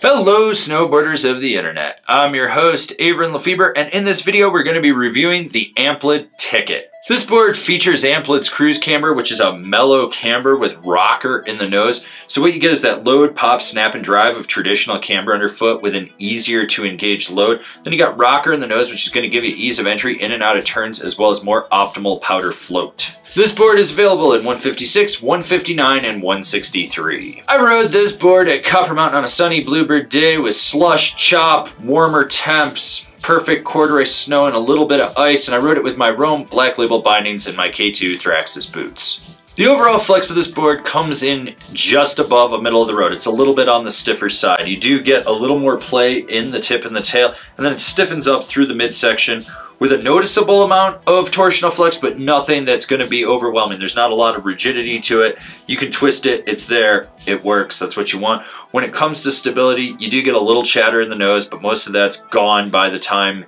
Hello snowboarders of the internet, I'm your host Avran LeFeber, and in this video we're going to be reviewing the Amplid Ticket. This board features Amplid's cruise camber, which is a mellow camber with rocker in the nose. So what you get is that load, pop, snap, and drive of traditional camber underfoot with an easier to engage load. Then you got rocker in the nose, which is going to give you ease of entry in and out of turns, as well as more optimal powder float. This board is available in 156, 159, and 163. I rode this board at Copper Mountain on a sunny bluebird day with slush, chop, warmer temps, perfect corduroy snow, and a little bit of ice, and I rode it with my Rome Black Label bindings and my K2 Thraxis boots. The overall flex of this board comes in just above a middle of the road. It's a little bit on the stiffer side. You do get a little more play in the tip and the tail, and then it stiffens up through the midsection with a noticeable amount of torsional flex, but nothing that's going to be overwhelming. There's not a lot of rigidity to it. You can twist it, it's there, it works, that's what you want. When it comes to stability, you do get a little chatter in the nose, but most of that's gone by the time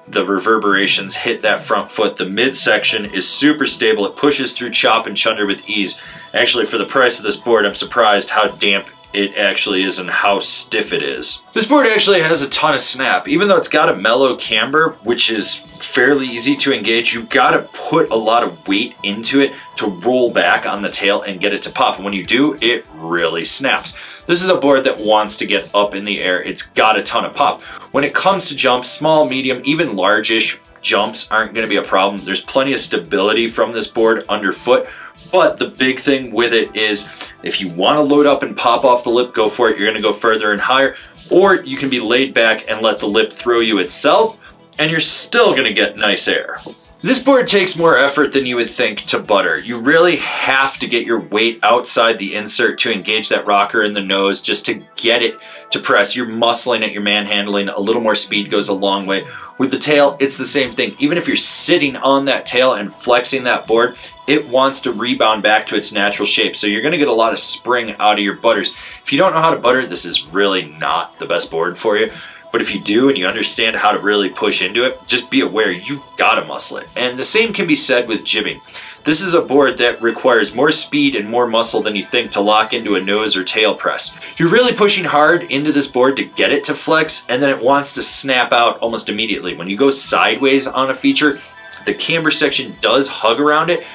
the reverberations hit that front foot. The midsection is super stable. It pushes through chop and chunder with ease. Actually, for the price of this board, I'm surprised how damp it actually is and how stiff it is. This board actually has a ton of snap. Even though it's got a mellow camber, which is fairly easy to engage, you've got to put a lot of weight into it to roll back on the tail and get it to pop. And when you do, it really snaps. This is a board that wants to get up in the air. It's got a ton of pop. When it comes to jumps, small, medium, even large-ish jumps aren't going to be a problem. There's plenty of stability from this board underfoot, but the big thing with it is if you want to load up and pop off the lip, go for it. You're going to go further and higher, or you can be laid back and let the lip throw you itself, and you're still going to get nice air. This board takes more effort than you would think to butter. You really have to get your weight outside the insert to engage that rocker in the nose just to get it to press. You're muscling it, you're manhandling. A little more speed goes a long way. With the tail, it's the same thing. Even if you're sitting on that tail and flexing that board, it wants to rebound back to its natural shape. So you're gonna get a lot of spring out of your butters. If you don't know how to butter, this is really not the best board for you. But if you do and you understand how to really push into it, just be aware you gotta muscle it. And the same can be said with jibbing. This is a board that requires more speed and more muscle than you think to lock into a nose or tail press. You're really pushing hard into this board to get it to flex, and then it wants to snap out almost immediately. When you go sideways on a feature, the camber section does hug around it,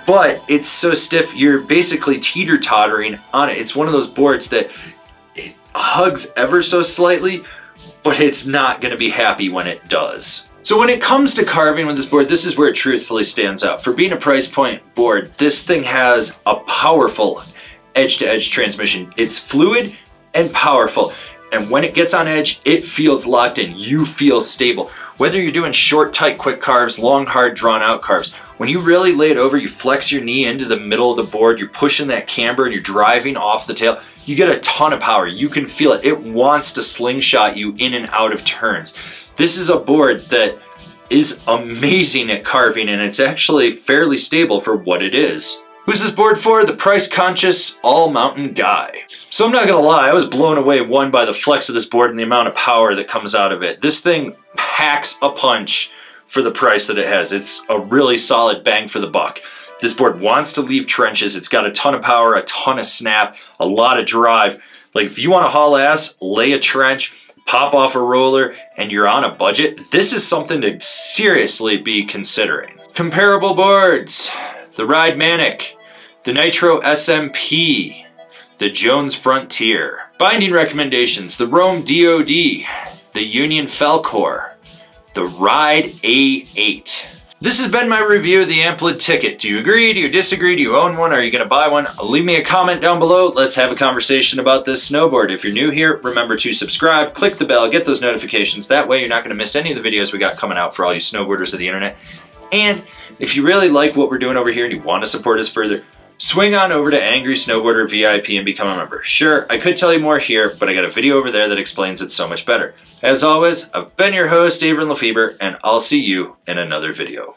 but it's so stiff you're basically teeter-tottering on it. It's one of those boards that it hugs ever so slightly, but it's not going to be happy when it does. So when it comes to carving with this board, this is where it truthfully stands out. For being a price point board, this thing has a powerful edge-to-edge transmission. It's fluid and powerful, and when it gets on edge, it feels locked in. You feel stable. Whether you're doing short, tight, quick carves, long, hard, drawn-out carves, when you really lay it over, you flex your knee into the middle of the board, you're pushing that camber and you're driving off the tail, you get a ton of power. You can feel it. It wants to slingshot you in and out of turns. This is a board that is amazing at carving, and it's actually fairly stable for what it is. Who's this board for? The price-conscious, all-mountain guy. So I'm not gonna lie, I was blown away, one, by the flex of this board and the amount of power that comes out of it. This thing packs a punch for the price that it has. It's a really solid bang for the buck. This board wants to leave trenches. It's got a ton of power, a ton of snap, a lot of drive. Like if you want to haul ass, lay a trench, pop off a roller, and you're on a budget, this is something to seriously be considering. Comparable boards: the Ride Manic, the Nitro SMP, the Jones Frontier. Binding recommendations: the Rome DOD, the Union Falcor, the Ride A8. This has been my review of the Amplid Ticket. Do you agree? Do you disagree? Do you own one? Are you gonna buy one? Leave me a comment down below. Let's have a conversation about this snowboard. If you're new here, remember to subscribe, click the bell, get those notifications. That way you're not gonna miss any of the videos we got coming out for all you snowboarders of the internet. And if you really like what we're doing over here and you wanna support us further, swing on over to Angry Snowboarder VIP and become a member. Sure, I could tell you more here, but I got a video over there that explains it so much better. As always, I've been your host, Avran LeFeber, and I'll see you in another video.